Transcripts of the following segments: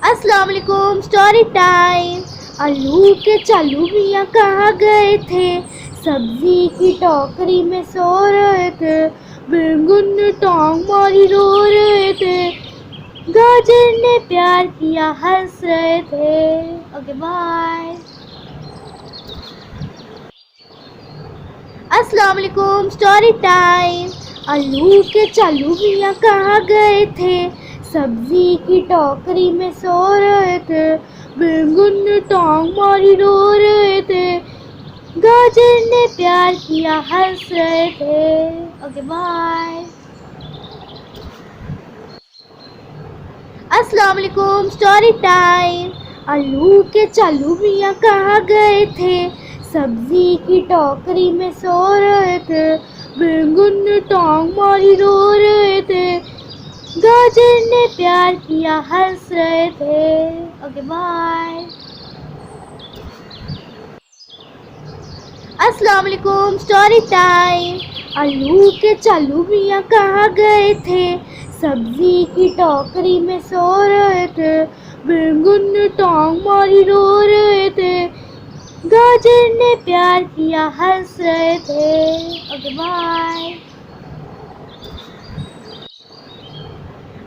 अस्सलाम वालेकुम। Story time. आलू के चालू मियाँ कहाँ गए थे? सब्जी की टोकरी में सो रहे थे। बैंगन ने टांग मारी रो रहे थे। गाजर ने प्यार किया हंस रहे थे। Okay bye. अस्सलाम वालेकुम। Story time. आलू के चालू मियाँ कहाँ गए थे? सब्जी की टोकरी में सो रहे थे। बैंगन ने टांग मारी रो रहे थे। गाजर ने प्यार किया हंस रहे थे। Okay bye. अस्सलाम वालेकुम। Story time. आलू के चालू मियाँ कहाँ गए थे? सब्जी की टोकरी में सो रहे थे। बैंगन ने टांग मारी रो रहे थे। गाजर ने प्यार किया हंस रहे थे। Okay bye. अस्सलाम वालेकुम। Story time. आलू के चालू मियाँ कहाँ गए थे? सब्जी की टोकरी में सो रहे थे। बैंगन ने टांग मारी रो रहे थे। गाजर ने प्यार किया हंस रहे थे। Okay bye.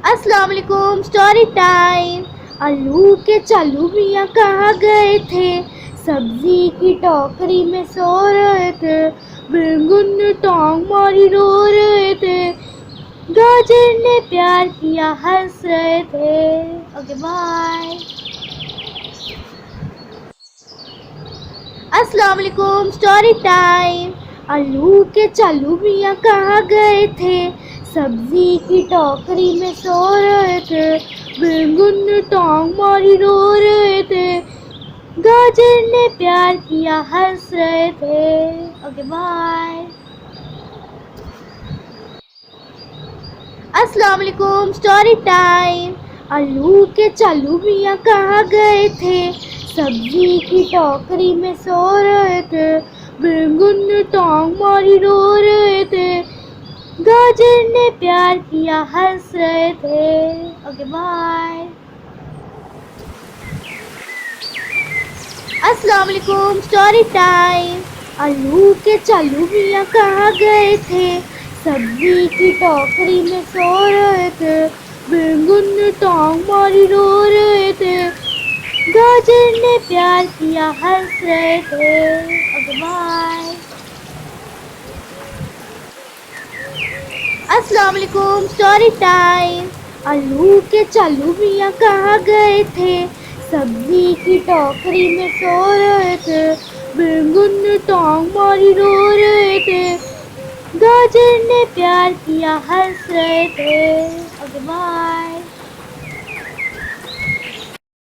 अस्सलाम वालेकुम। Story time. आलू के चालू मियाँ कहाँ गए थे? सब्जी की टोकरी में सो रहे थे। बैंगन ने टांग मारी रो रहे थे। गाजर ने प्यार किया हंस रहे थे। Okay bye. अस्सलाम वालेकुम। Story time. आलू के चालू मियाँ कहाँ गए थे? सब्जी की टोकरी में सो रहे थे। बैंगन ने टांग मारी रो रहे थे। गाजर ने प्यार किया हंस रहे थे। Okay bye. अस्सलाम वालेकुम। Story time. आलू के चालू मियाँ कहाँ गए थे? सब्जी की टोकरी में सो रहे थे। बैंगन ने टांग मारी रो रहे थे। गाजर ने प्यार किया हंस रहे थे। Okay bye. अस्सलाम वालेकुम। Story time. आलू के चालू मियाँ कहाँ गए थे? सब्जी की टोकरी में सो रहे थे। बैंगन ने टांग मारी रो रहे थे। गाजर ने प्यार किया हंस रहे थे। Okay bye. अस्सलाम वालेकुम। Story time. आलू के चालू मियाँ कहाँ गए थे? सब्जी की टोकरी में सो रहे थे। बैंगन ने टांग मारी रो रहे थे। गाजर ने प्यार किया हंस रहे थे। Okay bye.